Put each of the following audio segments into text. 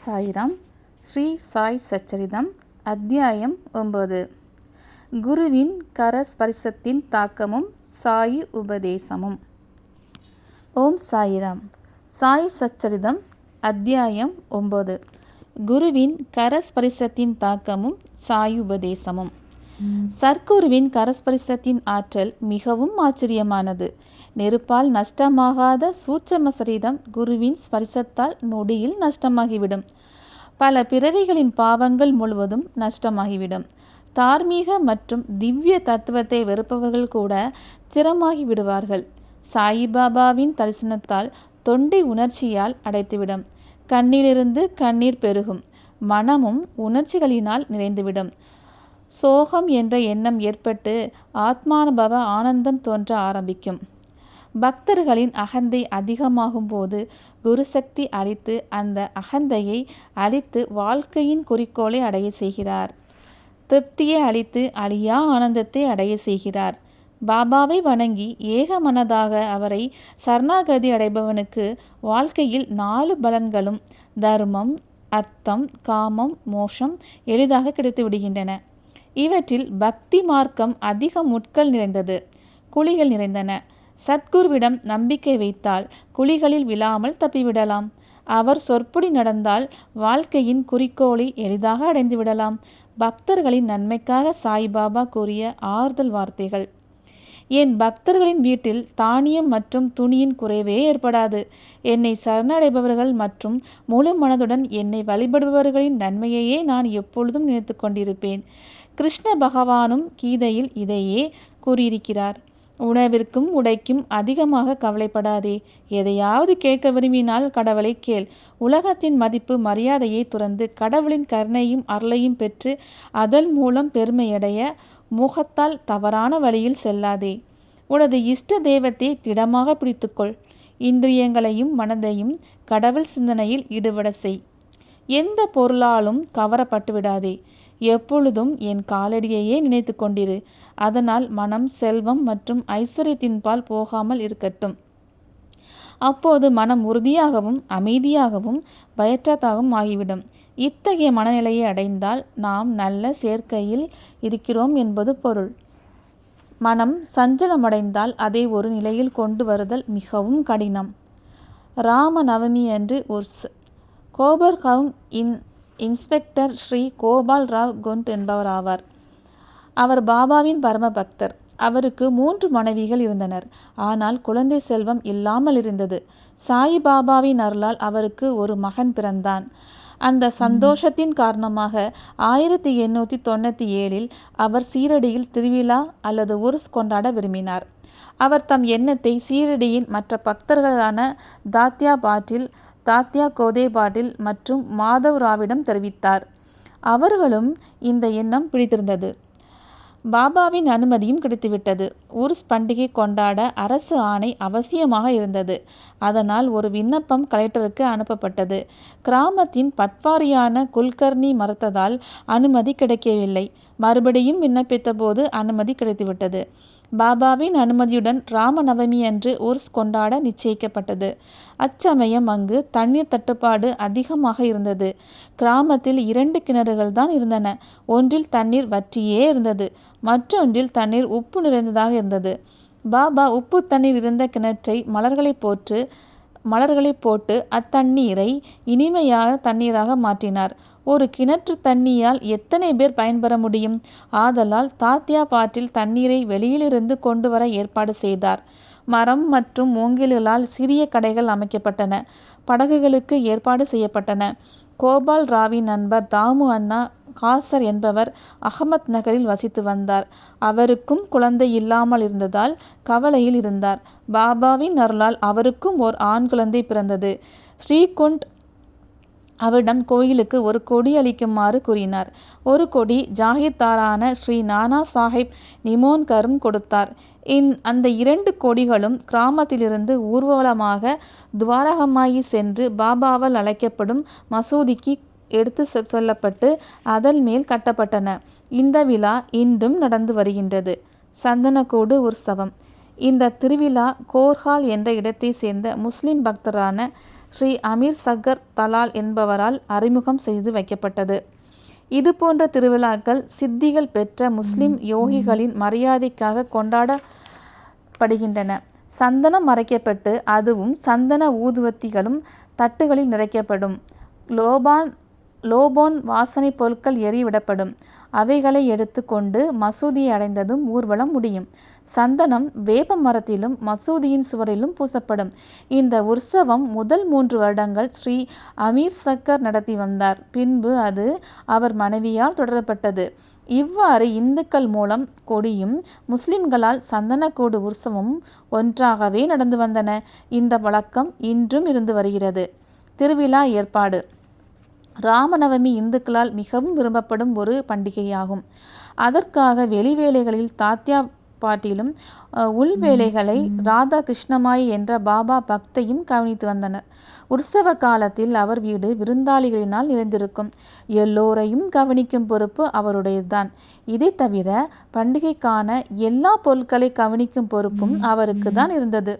சாய்ராம். ஸ்ரீ சாய் சச்சரிதம் அத்தியாயம் 9. குருவின் கரஸ்பரிசத்தின் தாக்கமும் சாயி உபதேசமும். ஓம் சாய்ராம். சாய் சச்சரிதம் அத்தியாயம் 9. குருவின் கரஸ்பரிசத்தின் தாக்கமும் சாயி உபதேசமும். சர்க்குருவின் கரஸ்பரிசத்தின் ஆற்றல் மிகவும் ஆச்சரியமானது. நெருப்பால் நஷ்டமாகாத சூட்சம சரீரம் குருவின் ஸ்பரிசத்தால் நொடியில் நஷ்டமாகிவிடும். பல பிறவிகளின் பாவங்கள் முழுவதும் நஷ்டமாகிவிடும். தார்மீக மற்றும் திவ்ய தத்துவத்தை வெறுப்பவர்கள் கூட திறமாகி விடுவார்கள். சாயிபாபாவின் தரிசனத்தால் தொண்டை உணர்ச்சியால் அடைத்துவிடும். கண்ணிலிருந்து கண்ணீர் பெருகும். மனமும் உணர்ச்சிகளினால் நிறைந்துவிடும். சோகம் என்ற எண்ணம் ஏற்பட்டு ஆத்மானுபவ ஆனந்தம் தோன்ற ஆரம்பிக்கும். பக்தர்களின் அகந்தை அதிகமாகும் போது குருசக்தி அளித்து அந்த அகந்தையை அழித்து வாழ்க்கையின் குறிக்கோளை அடைய செய்கிறார். திருப்தியை அளித்து அழியா ஆனந்தத்தை அடைய செய்கிறார். பாபாவை வணங்கி ஏக மனதாக அவரை சரணாகதி அடைபவனுக்கு வாழ்க்கையில் 4 பலன்களும் தர்மம், அர்த்தம், காமம், மோஷம் எளிதாக கிடைத்து விடுகின்றன. இவற்றில் பக்தி மார்க்கம் அதிக முட்கள் நிறைந்தது, குழிகள் நிறைந்தன. சத்குருவிடம் நம்பிக்கை வைத்தால் குழிகளில் விழாமல் தப்பிவிடலாம். அவர் சொற்படி நடந்தால் வாழ்க்கையின் குறிக்கோளை எளிதாக அடைந்துவிடலாம். பக்தர்களின் நன்மைக்காக சாய்பாபா கூறிய ஆறுதல் வார்த்தைகள். என் பக்தர்களின் வீட்டில் தானியம் மற்றும் துணியின் குறைவே ஏற்படாது. என்னை சரணடைபவர்கள் மற்றும் முழு மனதுடன் என்னை வழிபடுபவர்களின் நன்மையையே நான் எப்பொழுதும் நினைத்து கொண்டிருப்பேன். கிருஷ்ண பகவானும் கீதையில் இதையே கூறியிருக்கிறார். உணவிற்கும் உடைக்கும் அதிகமாக கவலைப்படாதே. எதையாவது கேட்க விரும்பினால் கடவுளை கேள். உலகத்தின் மதிப்பு மரியாதையை துறந்து கடவுளின் கருணையும் அருளையும் பெற்று அதன் மூலம் பெருமையடைய முகத்தால் தவறான வழியில் செல்லாதே. உனது இஷ்ட தெய்வத்தை திடமாக பிடித்துக்கொள். இந்திரியங்களையும் மனதையும் கடவுள் சிந்தனையில் ஈடுபட செய். எந்த பொருளாலும் கவரப்பட்டு விடாதே. எப்பொழுதும் என் காலடியையே நினைத்து கொண்டிரு. அதனால் மனம் செல்வம் மற்றும் ஐஸ்வர்யத்தின்பால் போகாமல் இருக்கட்டும். அப்போது மனம் உறுதியாகவும் அமைதியாகவும் பயற்றதாகவும் ஆகிவிடும். இத்தகைய மனநிலையை அடைந்தால் நாம் நல்ல சேர்க்கையில் இருக்கிறோம் என்பது பொருள். மனம் சஞ்சலமடைந்தால் அதை ஒரு நிலையில் கொண்டு வருதல் மிகவும் கடினம். ராம நவமி அன்று உர்ஸ். கோபர்கவுங் இன்ஸ்பெக்டர் ஸ்ரீ கோபால் ராவ் குண்ட் என்பவர் ஆவார். அவர் பாபாவின் பரம பக்தர். அவருக்கு 3 மனைவிகள் இருந்தனர். ஆனால் குழந்தை செல்வம் இல்லாமல் இருந்தது. சாயிபாபாவின் அருளால் அவருக்கு ஒரு மகன் பிறந்தான். அந்த சந்தோஷத்தின் காரணமாக 1897இல் அவர் சீரடியில் திருவிழா அல்லது உருஸ் கொண்டாட விரும்பினார். அவர் தம் எண்ணத்தை சீரடியின் மற்ற பக்தர்களான தாத்யா பாட்டில், தாத்யா கோதே பாட்டில் மற்றும் மாதவ் ராவிடம் தெரிவித்தார். அவர்களும் இந்த எண்ணம் பிடித்திருந்தது. பாபாவின் அனுமதியும் கிடைத்துவிட்டது. உருஸ் பண்டிகை கொண்டாட அரசு ஆணை அவசியமாக இருந்தது. அதனால் ஒரு விண்ணப்பம் கலெக்டருக்கு அனுப்பப்பட்டது. கிராமத்தின் பட்வாரியான குல்கர்னி மறுத்ததால் அனுமதி கிடைக்கவில்லை. மறுபடியும் விண்ணப்பித்த போது அனுமதி கிடைத்துவிட்டது. பாபாவின் அனுமதியுடன் ராமநவமி அன்று உர்ஸ் கொண்டாட நிச்சயிக்கப்பட்டது. அச்சமயம் அங்கு தண்ணீர் தட்டுப்பாடு அதிகமாக இருந்தது. கிராமத்தில் 2 கிணறுகள் தான் இருந்தன. ஒன்றில் தண்ணீர் வற்றியே இருந்தது, மற்றொன்றில் தண்ணீர் உப்பு நிறைந்ததாக இருந்தது. பாபா உப்பு தண்ணீர் இருந்த கிணற்றை மலர்களை போட்டு அத்தண்ணீரை இனிமையான தண்ணீராக மாற்றினார். ஒரு கிணற்று தண்ணியால் எத்தனை பேர் பயன்பெற முடியும்? ஆதலால் தாத்யா பாட்டில் தண்ணீரை வெளியிலிருந்து கொண்டு வர ஏற்பாடு செய்தார். மரம் மற்றும் மூங்கில்களால் சிறிய கடைகள் அமைக்கப்பட்டன. படகுகளுக்கு ஏற்பாடு செய்யப்பட்டன. கோபால் ராவின் நண்பர் தாமு அண்ணா காசர் என்பவர் அகமத் நகரில் வசித்து வந்தார். அவருக்கும் குழந்தை இல்லாமல் இருந்ததால் கவலையில் இருந்தார். பாபாவின் அருளால் அவருக்கும் ஓர் ஆண் குழந்தை பிறந்தது. ஸ்ரீகுண்ட் அவரிடம் கோயிலுக்கு ஒரு கொடி அளிக்குமாறு கூறினார். ஒரு கொடி ஜாகிர்தாரான ஸ்ரீ நானா சாஹிப் நிமோன்கரும் கொடுத்தார். அந்த 2 கொடிகளும் கிராமத்திலிருந்து ஊர்வலமாக துவாரகமாயி சென்று பாபாவால் அழைக்கப்படும் மசூதிக்கு எடுத்து செல்லப்பட்டு அதன் மேல் கட்டப்பட்டன. இந்த விழா இன்றும் நடந்து வருகின்றது. சந்தனக்கூடு உற்சவம். இந்த திருவிழா கோர்ஹால் என்ற இடத்தை சேர்ந்த முஸ்லிம் பக்தரான ஸ்ரீ அமீர் சக்கர் தலால் என்பவரால் அறிமுகம் செய்து வைக்கப்பட்டது. இதுபோன்ற திருவிழாக்கள் சித்திகள் பெற்ற முஸ்லிம் யோகிகளின் மரியாதைக்காக கொண்டாடப்படுகின்றன. சந்தனம் மறைக்கப்பட்டு அதுவும் சந்தன ஊதுவத்திகளும் தட்டுகளில் நிறைக்கப்படும். லோபான் வாசனை பொருட்கள் எறிவிடப்படும். அவைகளை எடுத்து கொண்டு மசூதியை அடைந்ததும் ஊர்வலம் முடியும். சந்தனம் வேப்ப மரத்திலும் மசூதியின் சுவரிலும் பூசப்படும். இந்த உற்சவம் முதல் 3 வருடங்கள் ஸ்ரீ அமீர் சக்கர் நடத்தி வந்தார். பின்பு அது அவர் மனைவியால் தொடரப்பட்டது. இவ்வாறு இந்துக்கள் மூலம் கொடியும் முஸ்லிம்களால் சந்தனக்கூடு உற்சவமும் ஒன்றாகவே நடந்து வந்தன. இந்த வழக்கம் இன்றும் இருந்து வருகிறது. திருவிழா ஏற்பாடு. ராமநவமி இந்துக்களால் மிகவும் விரும்பப்படும் ஒரு பண்டிகையாகும். அதற்காக வெளிவேளைகளில் தாத்யா பாட்டிலும் உள்வேளைகளை ராதா கிருஷ்ணமாயி என்ற பாபா பக்தையும் கவனித்து வந்தனர். உற்சவ காலத்தில் அவர் வீடு விருந்தாளிகளினால் நிறைந்திருக்கும். எல்லோரையும் கவனிக்கும் பொறுப்பு அவருடையதுதான். இதை தவிர பண்டிகைக்கான எல்லா பொருட்களை கவனிக்கும் பொறுப்பும் அவருக்கு தான் இருந்தது.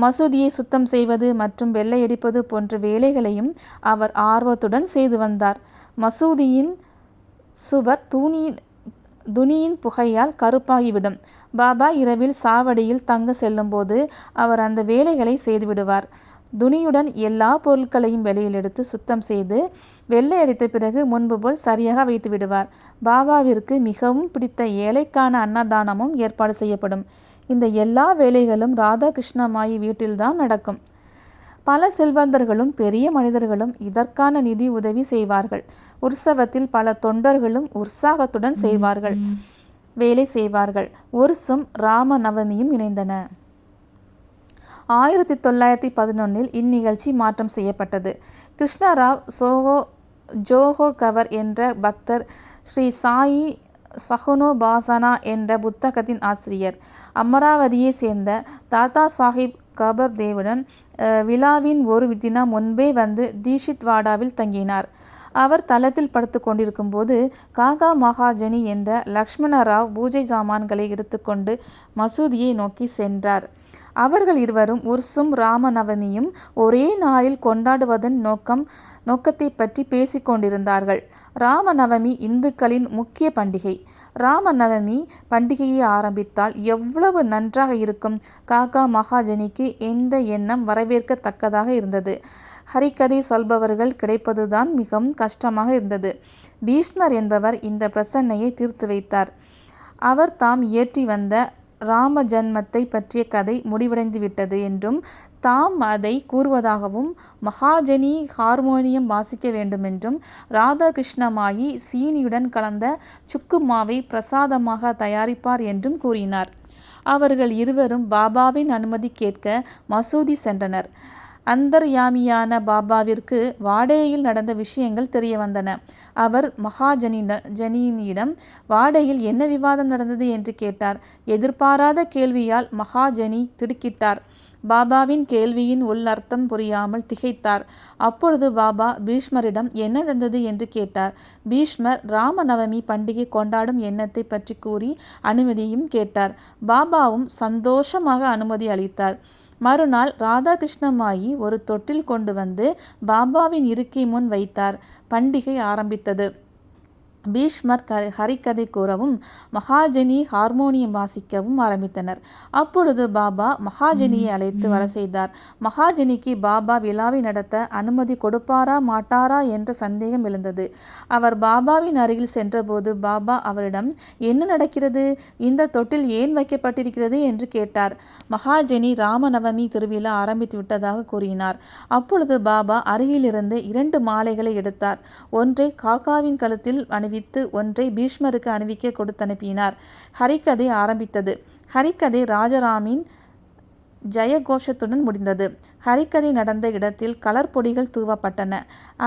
மசூதியை சுத்தம் செய்வது மற்றும் வெள்ளையடிப்பது போன்ற வேலைகளையும் அவர் ஆர்வத்துடன் செய்து வந்தார். மசூதியின் சுவர் துணியின் புகையால் கருப்பாகிவிடும். பாபா இரவில் சாவடியில் தங்க செல்லும்போது அவர் அந்த வேலைகளை செய்துவிடுவார். துணியுடன் எல்லா பொருட்களையும் வெளியில் எடுத்து சுத்தம் செய்து வெள்ளை அடித்த பிறகு முன்பு போல் சரியாக வைத்து விடுவார். பாபாவிற்கு மிகவும் பிடித்த ஏழைக்கான அன்னதானமும் ஏற்பாடு செய்யப்படும். இந்த எல்லா வேலைகளும் ராதாகிருஷ்ணமாயி வீட்டில்தான் நடக்கும். பல செல்வந்தர்களும் பெரிய மனிதர்களும் இதற்கான நிதி உதவி செய்வார்கள். உற்சவத்தில் பல தொண்டர்களும் உற்சாகத்துடன் வேலை செய்வார்கள். உருசும் ராம நவமியும் இணைந்தன. 1911 இந்நிகழ்ச்சி மாற்றம் செய்யப்பட்டது. கிருஷ்ணராவ் ஜோஹோ கவர் என்ற பக்தர் ஸ்ரீ சாயி சகுனோபாசனா என்ற புத்தகத்தின் ஆசிரியர் அமராவதியை சேர்ந்த தாத்தா சாஹிப் கபர் தேவுடன் விழாவின் ஒரு தினம் முன்பே வந்து தீஷித்வாடாவில் தங்கினார். அவர் தளத்தில் படுத்து கொண்டிருக்கும் போது காகா மகாஜனி என்ற லக்ஷ்மணராவ் பூஜை சாமான்களை எடுத்துக்கொண்டு மசூதியை நோக்கி சென்றார். அவர்கள் இருவரும் உர்சும் ராம நவமியும் ஒரே நாளில் கொண்டாடுவதன் நோக்கத்தை பற்றி பேசிக் கொண்டிருந்தார்கள். ராமநவமி இந்துக்களின் முக்கிய பண்டிகை. ராமநவமி பண்டிகையை ஆரம்பித்தால் எவ்வளவு நன்றாக இருக்கும். காகா மகாஜனிக்கு இந்த எண்ணம் வரவேற்கத்தக்கதாக இருந்தது. ஹரிக்கதை சொல்பவர்கள் கிடைப்பதுதான் மிகவும் கஷ்டமாக இருந்தது. பீஷ்மர் என்பவர் இந்த பிரச்சனையை தீர்த்து வைத்தார். அவர் தாம் இயற்றி வந்த ராம ஜன்மத்தை பற்றிய கதை முடிவடைந்து விட்டது என்றும் தாம் அதை கூறுவதாகவும் மகாஜனி ஹார்மோனியம் வாசிக்க வேண்டுமென்றும் ராதாகிருஷ்ணமாயி சீனியுடன் கலந்த சுக்கு மாவை பிரசாதமாக தயாரிப்பார் என்றும் கூறினார். அவர்கள் இருவரும் பாபாவின் அனுமதி கேட்க மசூதி சென்றனர். அந்தர்யாமியான பாபாவிற்கு வாடேயில் நடந்த விஷயங்கள் தெரிய வந்தன. அவர் மகாஜனியிடம் வாடேயில் என்ன விவாதம் நடந்தது என்று கேட்டார். எதிர்பாராத கேள்வியால் மகாஜனி திடுக்கிட்டார். பாபாவின் கேள்வியின் உள்ளர்த்தம் புரியாமல் திகைத்தார். அப்பொழுது பாபா பீஷ்மரிடம் என்ன நடந்தது என்று கேட்டார். பீஷ்மர் ராமநவமி பண்டிகை கொண்டாடும் எண்ணத்தை பற்றி கூறி அனுமதியும் கேட்டார். பாபாவும் சந்தோஷமாக அனுமதி அளித்தார். மறுநாள் ராதாகிருஷ்ணமாயி ஒரு தொட்டில் கொண்டு வந்து பாபாவின் இருக்கை முன் வைத்தார். பண்டிகை ஆரம்பித்தது. பீஷ்மர் ஹரிக்கதை கூறவும் மகாஜனி ஹார்மோனியம் வாசிக்கவும் ஆரம்பித்தனர். அப்பொழுது பாபா மகாஜனியை அழைத்து வர செய்தார். மகாஜனிக்கு பாபா விழாவை நடத்த அனுமதி கொடுப்பாரா மாட்டாரா என்ற சந்தேகம் எழுந்தது. அவர் பாபாவின் அருகில் சென்றபோது பாபா அவரிடம் என்ன நடக்கிறது, இந்த தொட்டில் ஏன் வைக்கப்பட்டிருக்கிறது என்று கேட்டார். மகாஜனி ராமநவமி திருவிழா ஆரம்பித்து விட்டதாக கூறினார். அப்பொழுது பாபா அருகிலிருந்து 2 மாலைகளை எடுத்தார். ஒன்றை காக்காவின் கழுத்தில் ஒன்றை பீஷ்மருக்கு அணிவிக்க கொடுத்தனுப்பினார். ஹரிக்கதை ஆரம்பித்தது. ஹரிக்கதை ராஜாராமின் ஜெயகோஷத்துடன் முடிந்தது. ஹரிக்கதை நடந்த இடத்தில் கலர் பொடிகள் தூவப்பட்டன.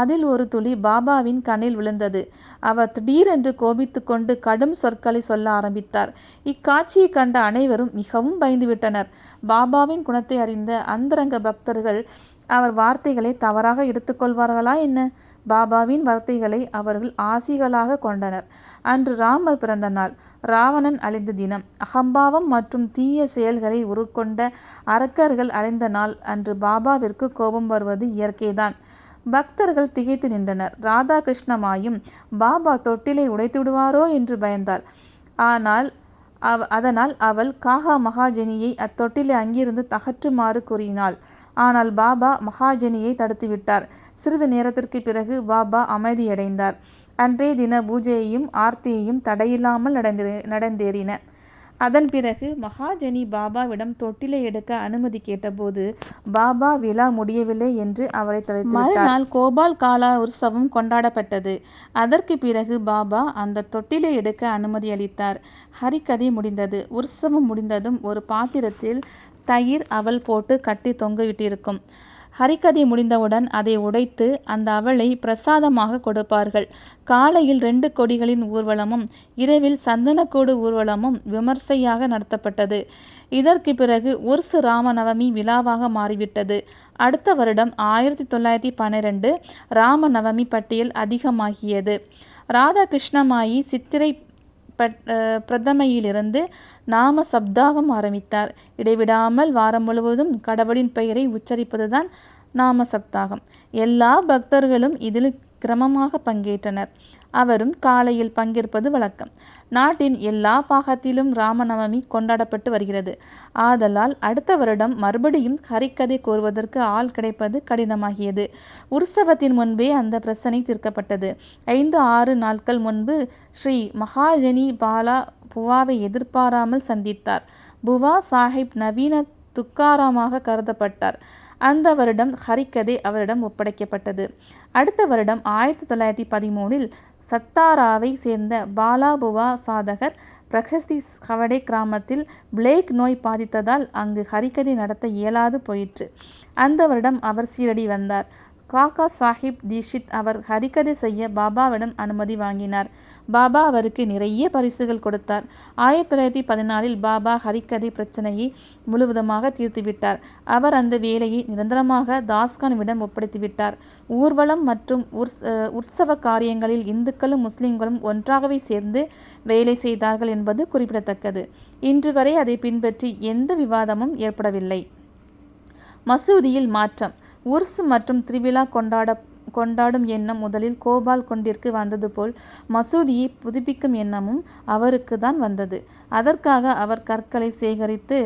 அதில் ஒரு துளி பாபாவின் கண்ணில் விழுந்தது. அவர் திடீரென்று கோபித்து கொண்டு கடும் சொற்களை சொல்ல ஆரம்பித்தார். இக்காட்சியை கண்ட அனைவரும் மிகவும் பயந்துவிட்டனர். பாபாவின் குணத்தை அறிந்த அந்தரங்க பக்தர்கள் அவர் வார்த்தைகளை தவறாக எடுத்துக்கொள்வார்களா என்ன? பாபாவின் வார்த்தைகளை அவர்கள் ஆசிகளாக கொண்டனர். அன்று ராமர் பிறந்த நாள், ராவணன் அழிந்த தினம், அகம்பாவம் மற்றும் தீய செயல்களை உருக்கொண்ட அரக்கர்கள் அழிந்த நாள் அன்று பாபாவிற்கு கோபம் வருவது இயற்கைதான். பக்தர்கள் திகைத்து நின்றனர். ராதாகிருஷ்ணமாயும் பாபா தொட்டிலை உடைத்து விடுவாரோ என்று பயந்தாள். அதனால் அவள் காகா மகாஜனியை அத்தொட்டிலை அங்கிருந்து அகற்றுமாறு கூறினாள். ஆனால் பாபா மகாஜனியை தடுத்துவிட்டார். சிறிது நேரத்திற்கு பிறகு பாபா அமைதியடைந்தார். அன்றைய தின பூஜையையும் ஆர்த்தியையும் தடையில்லாமல் நடந்தேறின. அதன் பிறகு மகாஜனி பாபாவிடம் தொட்டிலை எடுக்க அனுமதி கேட்டபோது பாபா விழா முடியவில்லை என்று அவரை தடுத்துவிட்டார். மறுநாள் கோபால் காலா உற்சவம் கொண்டாடப்பட்டது. அதற்கு பிறகு பாபா அந்த தொட்டிலை எடுக்க அனுமதி அளித்தார். ஹரிகதை முடிந்தது. உற்சவம் முடிந்ததும் ஒரு பாத்திரத்தில் தயிர் அவல் போட்டு கட்டி தொங்கவிட்டிருக்கும். ஹரிகதை முடிந்தவுடன் அதை உடைத்து அந்த அவளை பிரசாதமாக கொடுப்பார்கள். காலையில் 2 கொடிகளின் ஊர்வலமும் இரவில் சந்தனக்கூடு ஊர்வலமும் விமர்சையாக நடத்தப்பட்டது. இதற்கு பிறகு உர்ஸ் ராமநவமி விழாவாக மாறிவிட்டது. அடுத்த வருடம் 1912 ராமநவமி பட்டியல் அதிகமாகியது. ராதாகிருஷ்ணமாயி சித்திரை பிரதமையிலிருந்து நாம சப்தாகம் ஆரம்பித்தார். இடைவிடாமல் வாரம் முழுவதும் கடவுளின் பெயரை உச்சரிப்பதுதான் நாம சப்தாகம். எல்லா பக்தர்களும் இதில் கிரமமாக பங்கேற்றனர். அவரும் காலையில் பங்கேற்பது வழக்கம். நாட்டின் எல்லா பாகத்திலும் ராமநவமி கொண்டாடப்பட்டு வருகிறது. ஆதலால் அடுத்த வருடம் மறுபடியும் ஹரிக்கதை கூறுவதற்கு ஆள் கிடைப்பது கடினமாகியது. உற்சவத்தின் முன்பே அந்த பிரச்சனை தீர்க்கப்பட்டது. 5-6 நாட்கள் முன்பு ஸ்ரீ மகாஜனி பாலா புவாவை எதிர்பாராமல் சந்தித்தார். புவா சாஹிப் நவீன துக்காராமாக கருதப்பட்டார். அந்த வருடம் ஹரிக்கதை அவரிடம் ஒப்படைக்கப்பட்டது. அடுத்த வருடம் 1913 சத்தாராவை சேர்ந்த பாலா புவா சாதகர் பிரக்ஷஸ்தி கவடே கிராமத்தில் பிளேக் நோய் பாதித்ததால் அங்கு ஹரிக்கதை நடத்த இயலாது போயிற்று. அந்த வருடம் அவர் சீரடி வந்தார். காக்கா சாஹிப் தீஷித் அவர் ஹரிகதை செய்ய பாபாவிடம் அனுமதி வாங்கினார். பாபா அவருக்கு நிறைய பரிசுகள் கொடுத்தார். 1914 பாபா ஹரிகதை பிரச்சனையை முழுவதுமாக தீர்த்துவிட்டார். அவர் அந்த வேலையை நிரந்தரமாக தாஸ்கானுவிடம் ஒப்படைத்துவிட்டார். ஊர்வலம் மற்றும் உற்சவ காரியங்களில் இந்துக்களும் முஸ்லிம்களும் ஒன்றாகவே சேர்ந்து வேலை செய்தார்கள் என்பது குறிப்பிடத்தக்கது. இன்று வரை அதை பின்பற்றி எந்த விவாதமும் ஏற்படவில்லை. மசூதியில் மாற்றம். உர்ஸ் மற்றும் திருவிழா கொண்டாடும் எண்ணம் முதலில் கோபால் கொண்டிற்கு வந்தது போல் மசூதியை புதுப்பிக்கும் எண்ணமும் அவருக்கு தான் வந்தது. அதற்காக அவர் கற்களை சேகரித்து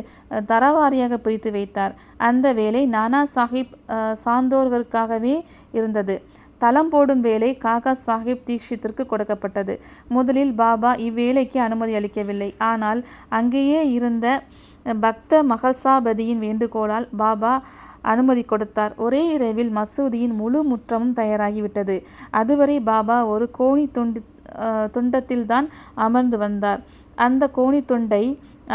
தரவாரியாக பிரித்து வைத்தார். அந்த வேலை நானா சாஹிப் சாந்தோர்களுக்காகவே இருந்தது. தளம் போடும் வேலை காகா சாஹிப் தீக்ஷித்திற்கு கொடுக்கப்பட்டது. முதலில் பாபா இவ்வேலைக்கு அனுமதி அளிக்கவில்லை. ஆனால் அங்கேயே இருந்த பக்த மகசாபதியின் வேண்டுகோளால் பாபா அனுமதி கொடுத்தார். ஒரே இரவில் மசூதியின் முழு முற்றமும் தயாராகிவிட்டது. அதுவரை பாபா ஒரு கோணி துண்டத்தில்தான் அமர்ந்து வந்தார். அந்த கோணி துண்டை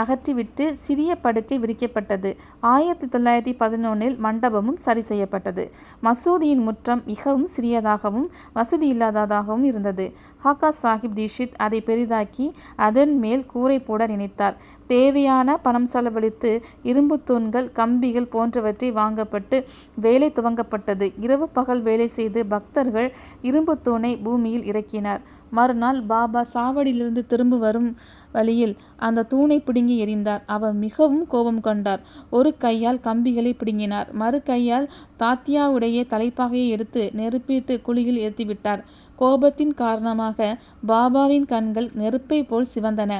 அகற்றிவிட்டு சிறிய படுக்கை விரிக்கப்பட்டது. 1911 மண்டபமும் சரி செய்யப்பட்டது. மசூதியின் முற்றம் மிகவும் சிறியதாகவும் வசதி இல்லாததாகவும் இருந்தது. காக்கா சாஹிப் தீஷித் அதை பெரிதாக்கி அதன் மேல் கூரை போட நினைத்தார். தேவையான பணம் செலவழித்து இரும்பு தூண்கள், கம்பிகள் போன்றவற்றை வாங்கப்பட்டு வேலை துவங்கப்பட்டது. இரவு பகல் வேலை செய்து பக்தர்கள் இரும்பு தூணை பூமியில் இறக்கினார். மறுநாள் பாபா சாவடியிலிருந்து திரும்ப வரும் வழியில் அந்த தூணை பிடுங்கி எறிந்தார். அவர் மிகவும் கோபம் கொண்டார். ஒரு கையால் கம்பிகளை பிடுங்கினார். மறு கையால் தாத்தியாவுடைய தலைப்பாகையை எடுத்து நெருப்பிட்டு குழியில் ஏற்றிவிட்டார். கோபத்தின் காரணமாக பாபாவின் கண்கள் நெருப்பை போல் சிவந்தன.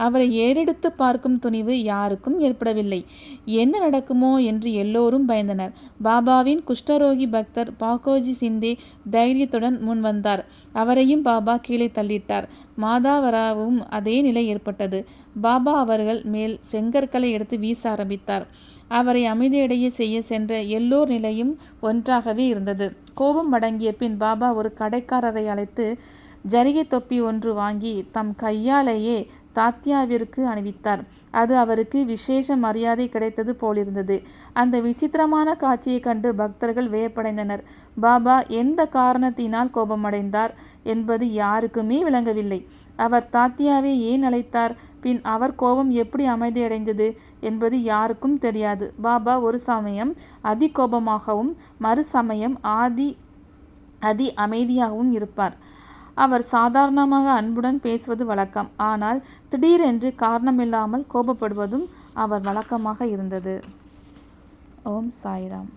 அவரை ஏறெடுத்து பார்க்கும் துணிவு யாருக்கும் ஏற்படவில்லை. என்ன நடக்குமோ என்று எல்லோரும் பயந்தனர். பாபாவின் குஷ்டரோகி பக்தர் பாகோஜி சிந்தே தைரியத்துடன் முன் வந்தார். அவரையும் பாபா கீழே தள்ளிட்டார். மாதாவராவும் அதே நிலை ஏற்பட்டது. பாபா அவர்கள் மேல் செங்கற்களை எடுத்து வீச ஆரம்பித்தார். அவரை அமைதியடைய செய்ய சென்ற எல்லோர் நிலையும் ஒன்றாகவே இருந்தது. கோபம் அடங்கிய பின் பாபா ஒரு கடைக்காரரை அழைத்து ஜரிகை தொப்பி ஒன்று வாங்கி தம் கையாலேயே தாத்யாவிற்கு அணிவித்தார். அது அவருக்கு விசேஷ மரியாதை கிடைத்தது போலிருந்தது. அந்த விசித்திரமான காட்சியைக் கண்டு பக்தர்கள் வியப்படைந்தனர். பாபா எந்த காரணத்தினால் கோபமடைந்தார் என்பது யாருக்குமே விளங்கவில்லை. அவர் தாத்யாவை ஏன் அழைத்தார், பின் அவர் கோபம் எப்படி அமைதியடைந்தது என்பது யாருக்கும் தெரியாது. பாபா ஒரு சமயம் அதி கோபமாகவும் மறுசமயம் அதி அமைதியாகவும் இருப்பார். அவர் சாதாரணமாக அன்புடன் பேசுவது வழக்கம். ஆனால் திடீரென்று காரணமில்லாமல் கோபப்படுவதும் அவர் வழக்கமாக இருந்தது. ஓம் சாய்ராம்.